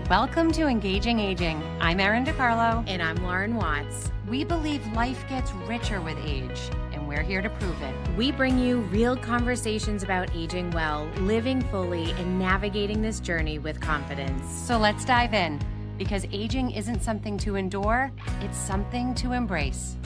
Welcome to Engaging Aging. I'm Erin DiCarlo. And I'm Lauren Watts. We believe life gets richer with age, and we're here to prove it. We bring you real conversations about aging well, living fully, and navigating this journey with confidence. So let's dive in, because aging isn't something to endure, it's something to embrace.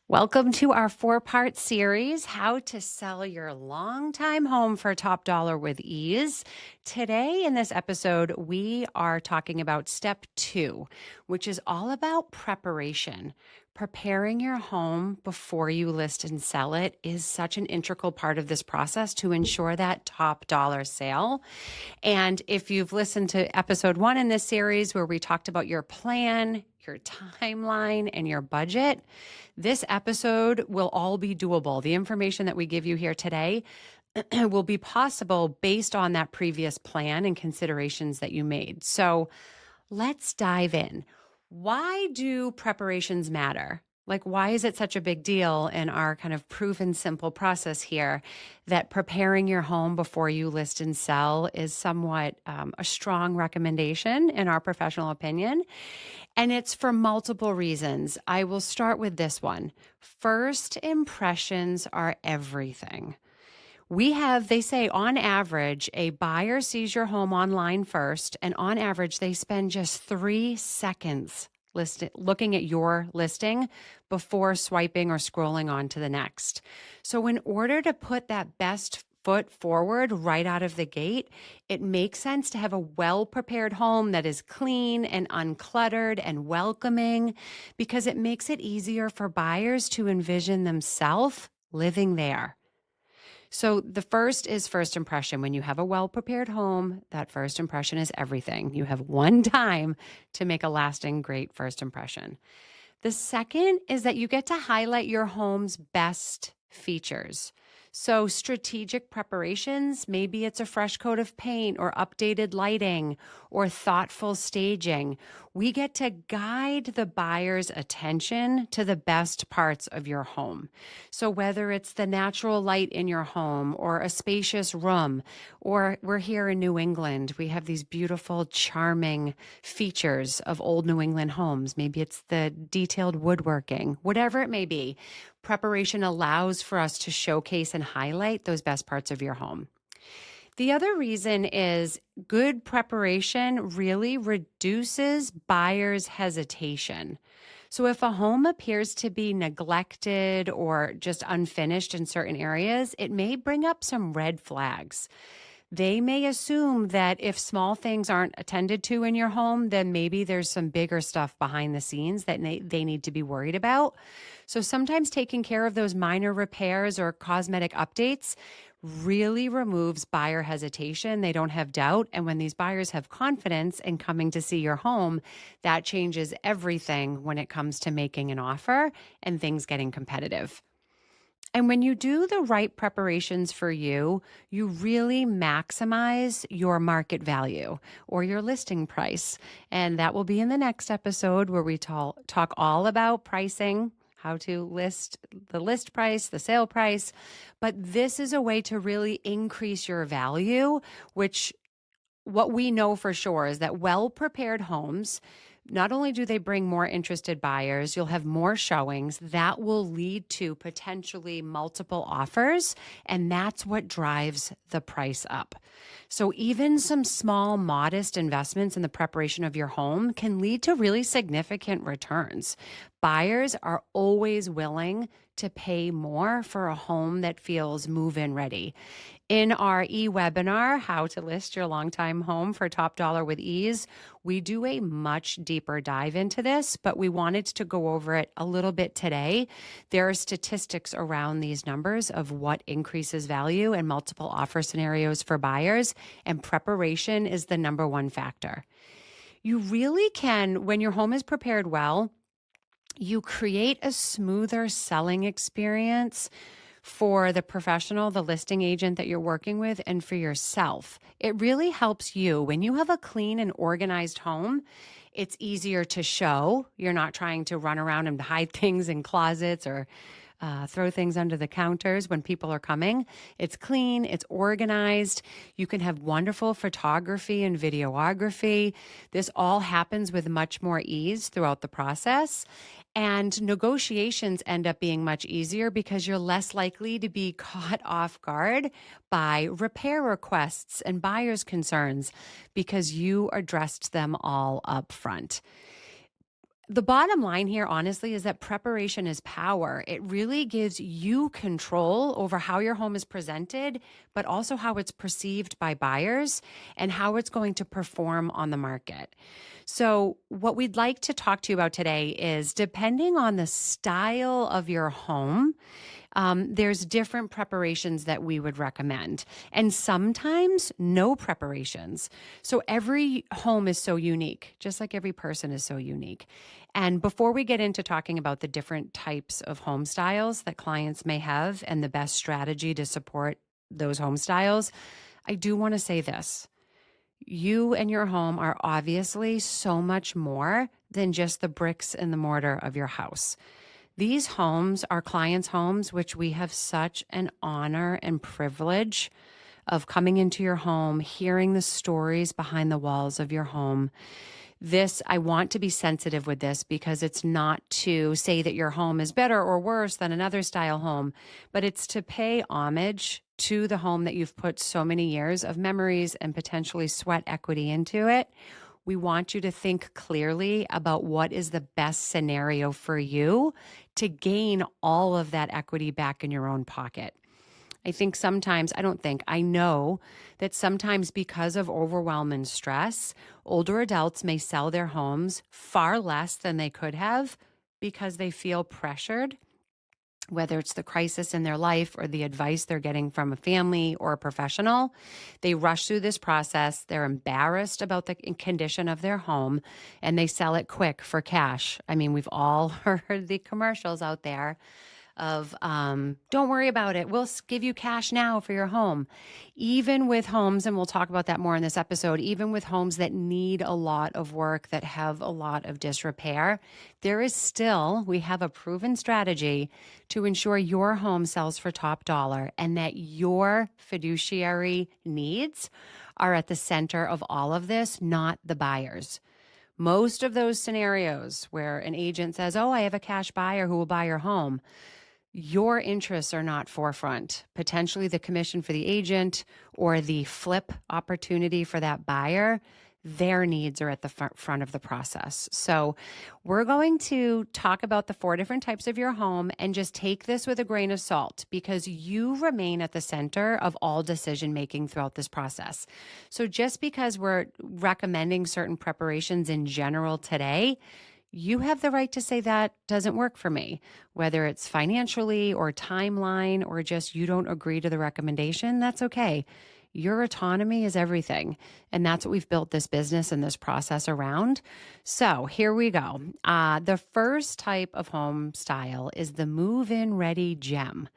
Welcome to our 4-part series, How to Sell Your Longtime Home for Top Dollar with Ease. Today in this episode, we are talking about step 2, which is all about preparation. Preparing your home before you list and sell it is such an integral part of this process to ensure that top dollar sale. And if you've listened to episode 1 in this series where we talked about your plan, your timeline, and your budget, this episode will all be doable. The information that we give you here today will be possible based on that previous plan and considerations that you made. So let's dive in. Why do preparations matter? Like, why is it such a big deal in our kind of proven simple process here that preparing your home before you list and sell is somewhat a strong recommendation in our professional opinion? And it's for multiple reasons. I will start with this one. First impressions are everything. They say on average, a buyer sees your home online first, and on average, they spend just 3 seconds looking at your listing before swiping or scrolling on to the next. So in order to put that best foot forward right out of the gate, it makes sense to have a well-prepared home that is clean and uncluttered and welcoming, because it makes it easier for buyers to envision themselves living there. So the first is first impression. When you have a well-prepared home, that first impression is everything. You have one time to make a lasting, great first impression. The second is that you get to highlight your home's best features. So strategic preparations, maybe it's a fresh coat of paint or updated lighting or thoughtful staging. We get to guide the buyer's attention to the best parts of your home. So whether it's the natural light in your home or a spacious room, or we're here in New England, we have these beautiful, charming features of old New England homes. Maybe it's the detailed woodworking, whatever it may be. Preparation allows for us to showcase and highlight those best parts of your home. The other reason is good preparation really reduces buyers' hesitation. So if a home appears to be neglected or just unfinished in certain areas, it may bring up some red flags. They may assume that if small things aren't attended to in your home, then maybe there's some bigger stuff behind the scenes that they need to be worried about. So sometimes taking care of those minor repairs or cosmetic updates really removes buyer hesitation. They don't have doubt. And when these buyers have confidence in coming to see your home, that changes everything when it comes to making an offer and things getting competitive. And when you do the right preparations for you, you really maximize your market value or your listing price. And that will be in the next episode where we talk all about pricing, how to list the list price, the sale price. But this is a way to really increase your value, which what we know for sure is that well-prepared homes, not only do they bring more interested buyers, you'll have more showings. That will lead to potentially multiple offers, and that's what drives the price up. So even some small, modest investments in the preparation of your home can lead to really significant returns. Buyers are always willing to pay more for a home that feels move-in ready. In our e-webinar, How to List Your Longtime Home for Top Dollar with Ease, we do a much deeper dive into this, but we wanted to go over it a little bit today. There are statistics around these numbers of what increases value and multiple offer scenarios for buyers, and preparation is the number one factor. You really can, when your home is prepared well, you create a smoother selling experience for the professional, the listing agent that you're working with, and for yourself. It really helps you. When you have a clean and organized home, it's easier to show. You're not trying to run around and hide things in closets or throw things under the counters when people are coming. It's clean, it's organized. You can have wonderful photography and videography. This all happens with much more ease throughout the process. And negotiations end up being much easier because you're less likely to be caught off guard by repair requests and buyer's concerns because you addressed them all up front. The bottom line here, honestly, is that preparation is power. It really gives you control over how your home is presented, but also how it's perceived by buyers and how it's going to perform on the market. So, what we'd like to talk to you about today is depending on the style of your home, there's different preparations that we would recommend, and sometimes no preparations. So every home is so unique, just like every person is so unique. And before we get into talking about the different types of home styles that clients may have and the best strategy to support those home styles, I do want to say this. You and your home are obviously so much more than just the bricks and the mortar of your house. These homes are clients' homes, which we have such an honor and privilege of coming into your home, hearing the stories behind the walls of your home. I want to be sensitive with this because it's not to say that your home is better or worse than another style home, but it's to pay homage to the home that you've put so many years of memories and potentially sweat equity into it. We want you to think clearly about what is the best scenario for you to gain all of that equity back in your own pocket. I know that sometimes because of overwhelm and stress, older adults may sell their homes far less than they could have because they feel pressured, whether it's the crisis in their life or the advice they're getting from a family or a professional. They rush through this process. They're embarrassed about the condition of their home and they sell it quick for cash. I mean, we've all heard the commercials out there of, don't worry about it. We'll give you cash now for your home. Even with homes, and we'll talk about that more in this episode, even with homes that need a lot of work, that have a lot of disrepair, we have a proven strategy to ensure your home sells for top dollar and that your fiduciary needs are at the center of all of this, not the buyers. Most of those scenarios where an agent says, oh, I have a cash buyer who will buy your home, your interests are not forefront. Potentially the commission for the agent or the flip opportunity for that buyer, their needs are at the front of the process. So we're going to talk about the 4 different types of your home and just take this with a grain of salt because you remain at the center of all decision making throughout this process. So just because we're recommending certain preparations in general today, you have the right to say that doesn't work for me, whether it's financially or timeline or just you don't agree to the recommendation. That's okay. Your autonomy is everything. And that's what we've built this business and this process around. So here we go. The first type of home style is the move-in ready gem.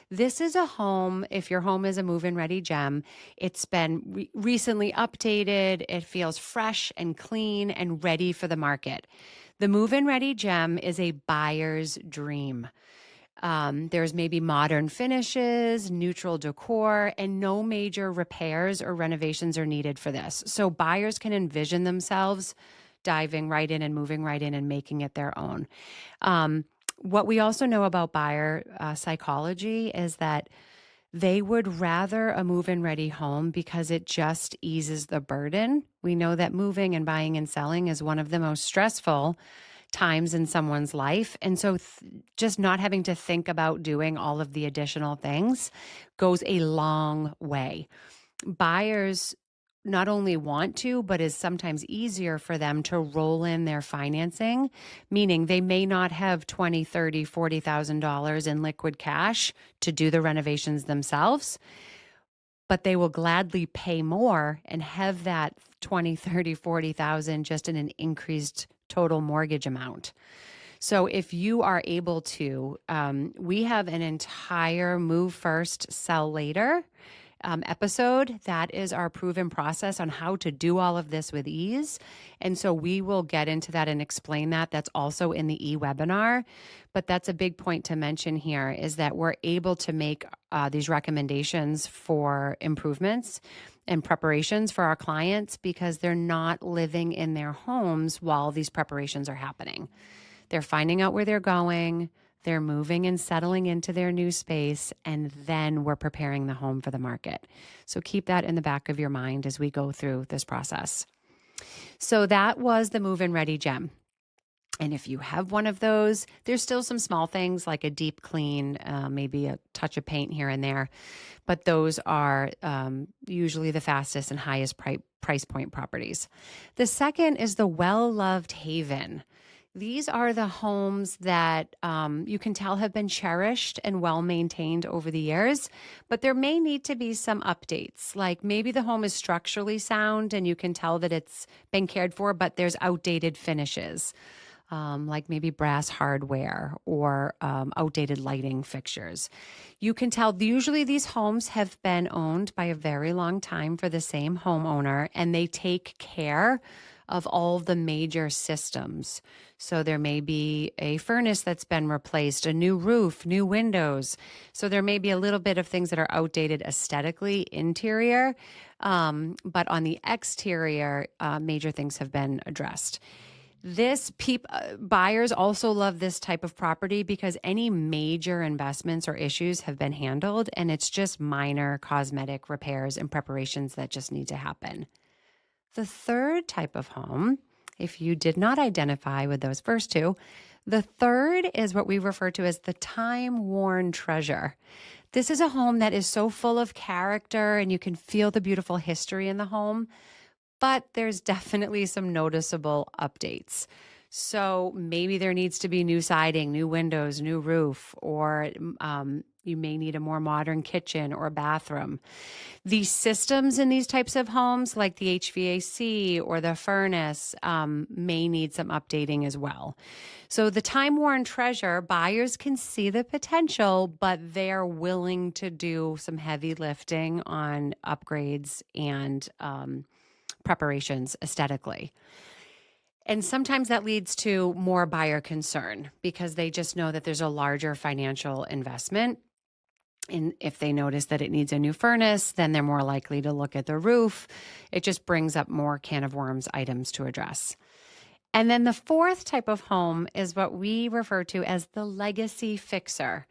This is a home, if your home is a move-in ready gem, it's been recently updated. It feels fresh and clean and ready for the market. The move-in ready gem is a buyer's dream. There's maybe modern finishes, neutral decor, and no major repairs or renovations are needed for this. So buyers can envision themselves diving right in and moving right in and making it their own. What we also know about buyer psychology is that they would rather a move-in ready home because it just eases the burden. We know that moving and buying and selling is one of the most stressful times in someone's life. And so just not having to think about doing all of the additional things goes a long way. Buyers not only want to, but is sometimes easier for them to roll in their financing, meaning they may not have $20,000, $30,000, $40,000 in liquid cash to do the renovations themselves, but they will gladly pay more and have that $20,000, $30,000, $40,000 just in an increased total mortgage amount. So if you are able to, we have an entire move first, sell later episode. That is our proven process on how to do all of this with ease. And so we will get into that and explain that. That's also in the e-webinar. But that's a big point to mention here is that we're able to make these recommendations for improvements and preparations for our clients because they're not living in their homes while these preparations are happening. They're finding out where they're going, they're moving and settling into their new space, and then we're preparing the home for the market. So keep that in the back of your mind as we go through this process. So that was the move-in ready gem. And if you have one of those, there's still some small things like a deep clean, maybe a touch of paint here and there. But those are usually the fastest and highest price point properties. The second is the well-loved haven. These are the homes that you can tell have been cherished and well-maintained over the years, but there may need to be some updates. Like maybe the home is structurally sound and you can tell that it's been cared for, but there's outdated finishes. Like maybe brass hardware or outdated lighting fixtures. You can tell usually these homes have been owned by a very long time for the same homeowner, and they take care of all the major systems. So there may be a furnace that's been replaced, a new roof, new windows. So there may be a little bit of things that are outdated aesthetically, interior, but on the exterior, major things have been addressed. Buyers also love this type of property because any major investments or issues have been handled, and it's just minor cosmetic repairs and preparations that just need to happen. The third type of home, if you did not identify with those first two, the third is what we refer to as the time-worn treasure. This is a home that is so full of character and you can feel the beautiful history in the home, but there's definitely some noticeable updates. So maybe there needs to be new siding, new windows, new roof, or you may need a more modern kitchen or bathroom. The systems in these types of homes, like the HVAC or the furnace, may need some updating as well. So the time-worn treasure, buyers can see the potential, but they're willing to do some heavy lifting on upgrades and preparations aesthetically. And sometimes that leads to more buyer concern because they just know that there's a larger financial investment. And if they notice that it needs a new furnace, then they're more likely to look at the roof. It just brings up more can of worms items to address. And then the fourth type of home is what we refer to as the legacy fixer.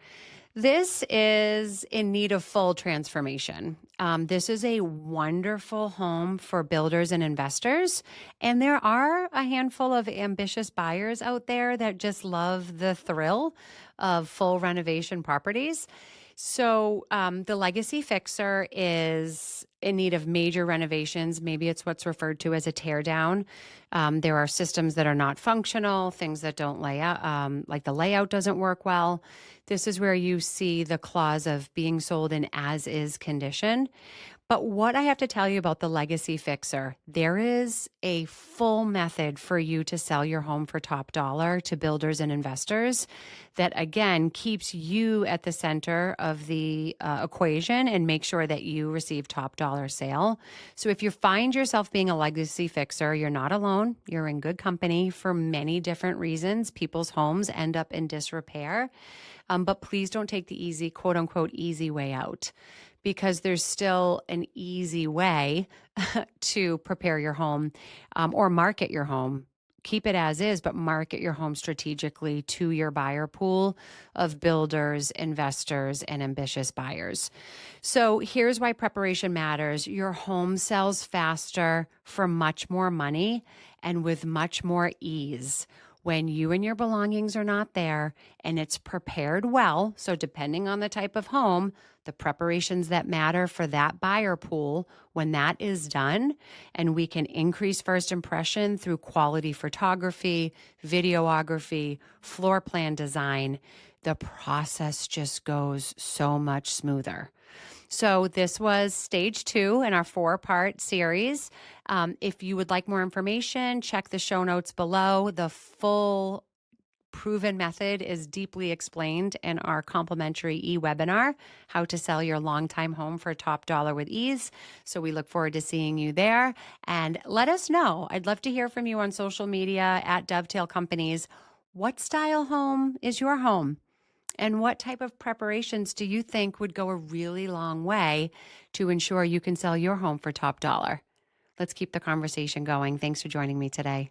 This is in need of full transformation. This is a wonderful home for builders and investors. And there are a handful of ambitious buyers out there that just love the thrill of full renovation properties. So the legacy fixer is in need of major renovations. Maybe it's what's referred to as a tear down. There are systems that are not functional, things that don't lay out, like the layout doesn't work well. This is where you see the clause of being sold in as-is condition. But what I have to tell you about the legacy fixer, there is a full method for you to sell your home for top dollar to builders and investors that, again, keeps you at the center of the equation and make sure that you receive top dollar sale. So if you find yourself being a legacy fixer, you're not alone. You're in good company for many different reasons. People's homes end up in disrepair. But please don't take the easy, quote unquote, easy way out, because there's still an easy way to prepare your home or market your home. Keep it as is, but market your home strategically to your buyer pool of builders, investors, and ambitious buyers. So here's why preparation matters. Your home sells faster for much more money and with much more ease when you and your belongings are not there and it's prepared well. So depending on the type of home, the preparations that matter for that buyer pool, when that is done, and we can increase first impression through quality photography, videography, floor plan design, the process just goes so much smoother. So this was stage 2 in our 4-part series. If you would like more information, check the show notes below. The full proven method is deeply explained in our complimentary e-webinar, How to Sell Your Longtime Home for Top Dollar with Ease. So we look forward to seeing you there. And let us know. I'd love to hear from you on social media at Dovetail Companies. What style home is your home? And what type of preparations do you think would go a really long way to ensure you can sell your home for top dollar? Let's keep the conversation going. Thanks for joining me today.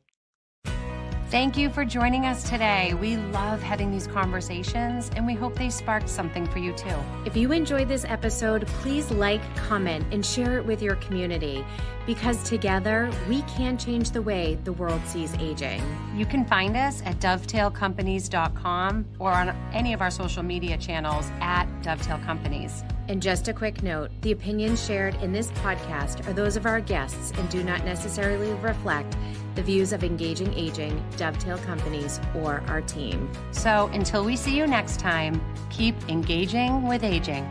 Thank you for joining us today. We love having these conversations, and we hope they sparked something for you too. If you enjoyed this episode, please like, comment, and share it with your community, because together we can change the way the world sees aging. You can find us at dovetailcompanies.com or on any of our social media channels at Dovetail Companies. And just a quick note, the opinions shared in this podcast are those of our guests and do not necessarily reflect the views of Engaging Aging, Dovetail Companies, or our team. So until we see you next time, keep engaging with aging.